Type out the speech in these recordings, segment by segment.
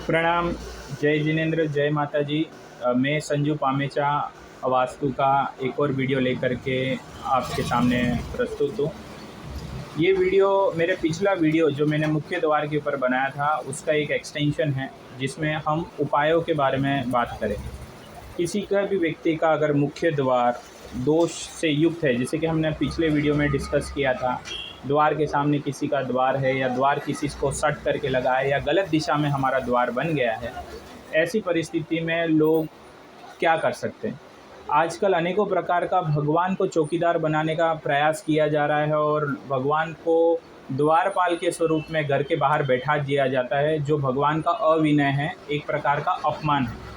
प्रणाम। जय जिनेंद्र, जय माता जी। मैं संजू पामेचा वास्तु का एक और वीडियो लेकर के आपके सामने प्रस्तुत हूँ। ये वीडियो मेरे पिछला वीडियो जो मैंने मुख्य द्वार के ऊपर बनाया था उसका एक एक्सटेंशन है, जिसमें हम उपायों के बारे में बात करेंगे। किसी का भी व्यक्ति का अगर मुख्य द्वार दोष से युक्त है, जैसे कि हमने पिछले वीडियो में डिस्कस किया था, द्वार के सामने किसी का द्वार है या द्वार किसी को सट करके लगा है या गलत दिशा में हमारा द्वार बन गया है, ऐसी परिस्थिति में लोग क्या कर सकते हैं। आजकल अनेकों प्रकार का भगवान को चौकीदार बनाने का प्रयास किया जा रहा है और भगवान को द्वारपाल के स्वरूप में घर के बाहर बैठा दिया जाता है, जो भगवान का अविनय है, एक प्रकार का अपमान है।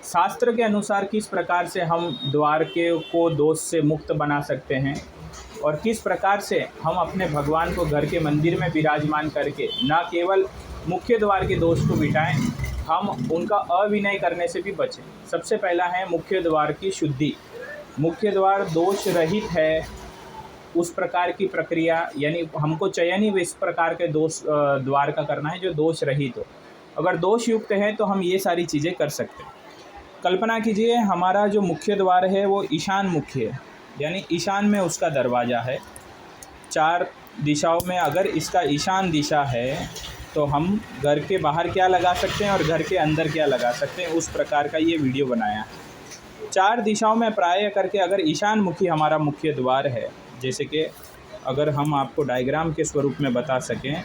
शास्त्र के अनुसार किस प्रकार से हम द्वार के को दोष से मुक्त बना सकते हैं और किस प्रकार से हम अपने भगवान को घर के मंदिर में विराजमान करके न केवल मुख्य द्वार के दोष को मिटाएं, हम उनका अविनय करने से भी बचें। सबसे पहला है मुख्य द्वार की शुद्धि। मुख्य द्वार दोष रहित है, उस प्रकार की प्रक्रिया, यानी हमको चयन ही इस प्रकार के दोष द्वार का करना है जो दोष रहित हो। अगर दोष युक्त है तो हम ये सारी चीज़ें कर सकते हैं। कल्पना कीजिए हमारा जो मुख्य द्वार है वो ईशान मुखी है, यानी ईशान में उसका दरवाज़ा है। चार दिशाओं में अगर इसका ईशान दिशा है तो हम घर के बाहर क्या लगा सकते हैं और घर के अंदर क्या लगा सकते हैं, उस प्रकार का ये वीडियो बनाया है। चार दिशाओं में प्राय करके अगर ईशान मुखी हमारा मुख्य द्वार है, जैसे कि अगर हम आपको डायग्राम के स्वरूप में बता सकें,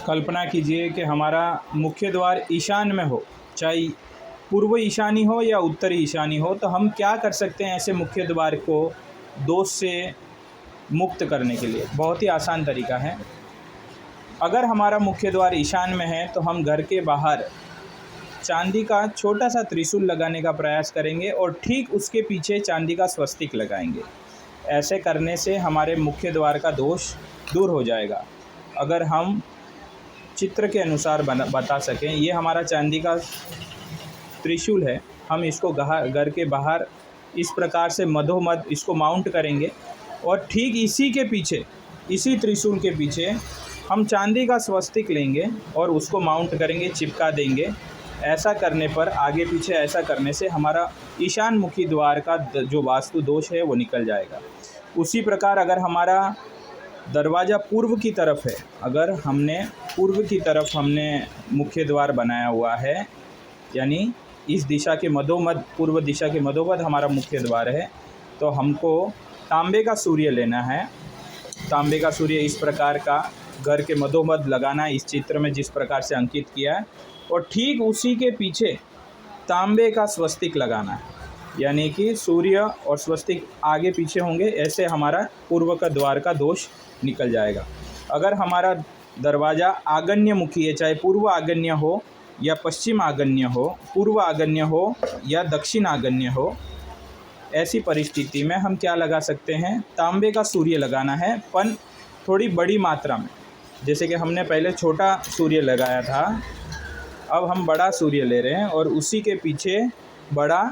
कल्पना कीजिए कि हमारा मुख्य द्वार ईशान में हो, चाहे पूर्व ईशानी हो या उत्तरी ईशानी हो, तो हम क्या कर सकते हैं ऐसे मुख्य द्वार को दोष से मुक्त करने के लिए। बहुत ही आसान तरीका है। अगर हमारा मुख्य द्वार ईशान में है तो हम घर के बाहर चांदी का छोटा सा त्रिशूल लगाने का प्रयास करेंगे और ठीक उसके पीछे चांदी का स्वस्तिक लगाएंगे। ऐसे करने से हमारे मुख्य द्वार का दोष दूर हो जाएगा। अगर हम चित्र के अनुसार बता सकें, ये हमारा चांदी का त्रिशूल है, हम इसको घर के बाहर इस प्रकार से मधोमध इसको माउंट करेंगे और ठीक इसी के पीछे, इसी त्रिशूल के पीछे हम चांदी का स्वस्तिक लेंगे और उसको माउंट करेंगे, चिपका देंगे। ऐसा करने पर, आगे पीछे ऐसा करने से हमारा ईशान मुखी द्वार का जो वास्तु दोष है वो निकल जाएगा। उसी प्रकार अगर हमारा दरवाज़ा पूर्व की तरफ है, अगर हमने पूर्व की तरफ हमने मुख्य द्वार बनाया हुआ है, यानी इस दिशा के मधोमध, पूर्व दिशा के मधोमध हमारा मुख्य द्वार है, तो हमको तांबे का सूर्य लेना है। तांबे का सूर्य इस प्रकार का घर के मधोमध लगाना है, इस चित्र में जिस प्रकार से अंकित किया है, और ठीक उसी के पीछे तांबे का स्वस्तिक लगाना है, यानी कि सूर्य और स्वस्तिक आगे पीछे होंगे। ऐसे हमारा पूर्व का द्वार का दोष निकल जाएगा। अगर हमारा दरवाज़ा आग्नेय मुखी है, चाहे पूर्व आग्नेय हो या पश्चिम आग्नेय हो, पूर्व आग्नेय हो या दक्षिण आग्नेय हो, ऐसी परिस्थिति में हम क्या लगा सकते हैं, तांबे का सूर्य लगाना है, पर थोड़ी बड़ी मात्रा में। जैसे कि हमने पहले छोटा सूर्य लगाया था, अब हम बड़ा सूर्य ले रहे हैं और उसी के पीछे बड़ा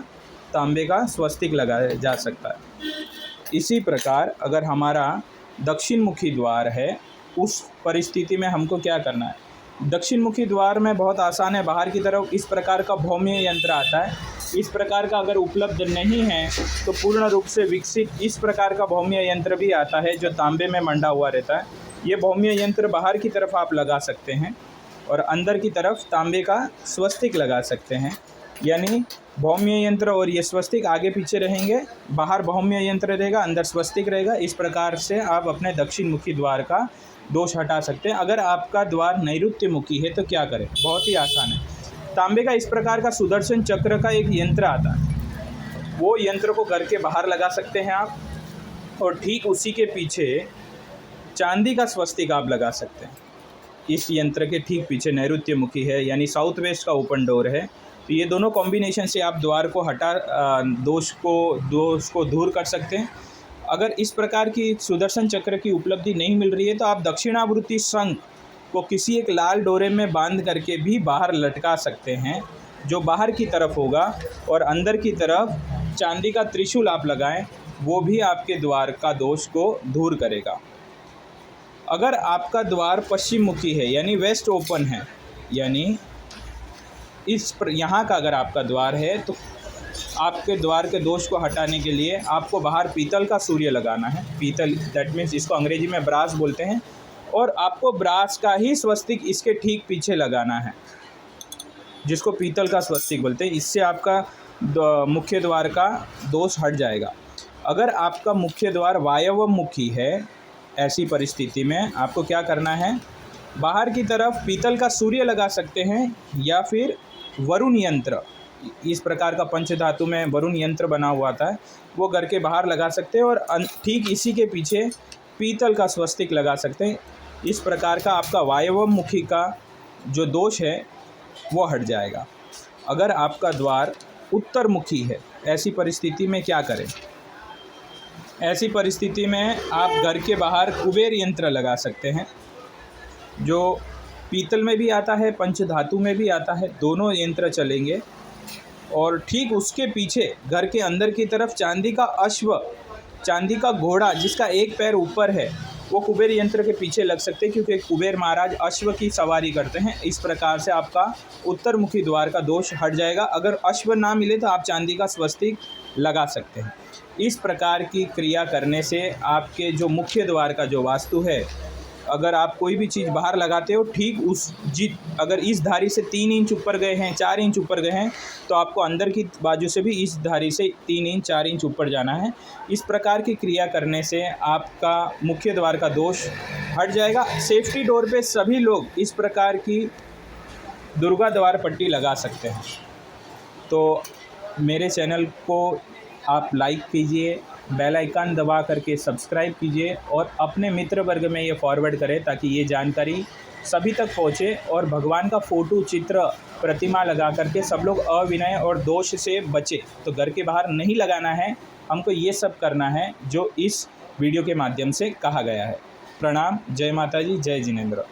तांबे का स्वस्तिक लगाया जा सकता है। इसी प्रकार अगर हमारा दक्षिण मुखी द्वार है, उस परिस्थिति में हमको क्या करना है। दक्षिण मुखी द्वार में बहुत आसान है। बाहर की तरफ इस प्रकार का भौम्य यंत्र आता है। इस प्रकार का अगर उपलब्ध नहीं है तो पूर्ण रूप से विकसित इस प्रकार का भौम्य यंत्र भी आता है जो तांबे में मंडा हुआ रहता है। ये भौम्य यंत्र बाहर की तरफ आप लगा सकते हैं और अंदर की तरफ तांबे का स्वस्तिक लगा सकते हैं, यानी भौम्य यंत्र और ये स्वस्तिक आगे पीछे रहेंगे, बाहर भौम्य यंत्र रहेगा, अंदर स्वस्तिक रहेगा। इस प्रकार से आप अपने दक्षिण मुखी द्वार का दोष हटा सकते हैं। अगर आपका द्वार नैऋत्य मुखी है तो क्या करें, बहुत ही आसान है। तांबे का इस प्रकार का सुदर्शन चक्र का एक यंत्र आता है, वो यंत्र को घर के बाहर लगा सकते हैं आप, और ठीक उसी के पीछे चांदी का स्वस्तिक आप लगा सकते हैं। इस यंत्र के ठीक पीछे नैऋत्य मुखी है, यानी साउथ वेस्ट का ओपन डोर है, तो ये दोनों कॉम्बिनेशन से आप द्वार को हटा दोष को दूर कर सकते हैं। अगर इस प्रकार की सुदर्शन चक्र की उपलब्धि नहीं मिल रही है तो आप दक्षिणावर्ती शंख को किसी एक लाल डोरे में बांध करके भी बाहर लटका सकते हैं, जो बाहर की तरफ होगा, और अंदर की तरफ चांदी का त्रिशूल आप लगाएं, वो भी आपके द्वार का दोष को दूर करेगा। अगर आपका द्वार पश्चिम मुखी है यानी वेस्ट ओपन है, यानी यहाँ का अगर आपका द्वार है तो आपके द्वार के दोष को हटाने के लिए आपको बाहर पीतल का सूर्य लगाना है। पीतल दैट मीन्स इसको अंग्रेजी में ब्रास बोलते हैं, और आपको ब्रास का ही स्वस्तिक इसके ठीक पीछे लगाना है, जिसको पीतल का स्वस्तिक बोलते हैं। इससे आपका मुख्य द्वार का दोष हट जाएगा। अगर आपका मुख्य द्वार वायव्यमुखी है, ऐसी परिस्थिति में आपको क्या करना है, बाहर की तरफ पीतल का सूर्य लगा सकते हैं या फिर वरुण यंत्र, इस प्रकार का पंचधातु में वरुण यंत्र बना हुआ था, वो घर के बाहर लगा सकते हैं और ठीक इसी के पीछे पीतल का स्वस्तिक लगा सकते हैं। इस प्रकार का आपका वायव्यमुखी का जो दोष है वो हट जाएगा। अगर आपका द्वार उत्तरमुखी है, ऐसी परिस्थिति में क्या करें? ऐसी परिस्थिति में आप घर के बाहर कुबेर यंत्र लगा सकते हैं, जो पीतल में भी आता है, पंचधातु में भी आता है, दोनों यंत्र चलेंगे। और ठीक उसके पीछे घर के अंदर की तरफ चांदी का अश्व, चांदी का घोड़ा जिसका एक पैर ऊपर है, वो कुबेर यंत्र के पीछे लग सकते हैं, क्योंकि कुबेर महाराज अश्व की सवारी करते हैं। इस प्रकार से आपका उत्तरमुखी द्वार का दोष हट जाएगा। अगर अश्व ना मिले तो आप चांदी का स्वस्तिक लगा सकते हैं। इस प्रकार की क्रिया करने से आपके जो मुख्य द्वार का जो वास्तु है, अगर आप कोई भी चीज़ बाहर लगाते हो, ठीक अगर इस धारी से 3 इंच ऊपर गए हैं, 4 इंच ऊपर गए हैं, तो आपको अंदर की बाजू से भी इस धारी से 3 इंच 4 इंच ऊपर जाना है। इस प्रकार की क्रिया करने से आपका मुख्य द्वार का दोष हट जाएगा। सेफ्टी डोर पे सभी लोग इस प्रकार की दुर्गा द्वार पट्टी लगा सकते हैं। तो मेरे चैनल को आप लाइक कीजिए, बेल आइकन दबा करके सब्सक्राइब कीजिए और अपने मित्र वर्ग में ये फॉरवर्ड करें, ताकि ये जानकारी सभी तक पहुँचे और भगवान का फ़ोटो, चित्र, प्रतिमा लगा करके सब लोग अविनय और दोष से बचे। तो घर के बाहर नहीं लगाना है, हमको ये सब करना है जो इस वीडियो के माध्यम से कहा गया है। प्रणाम, जय माता जी, जय जिनेंद्र।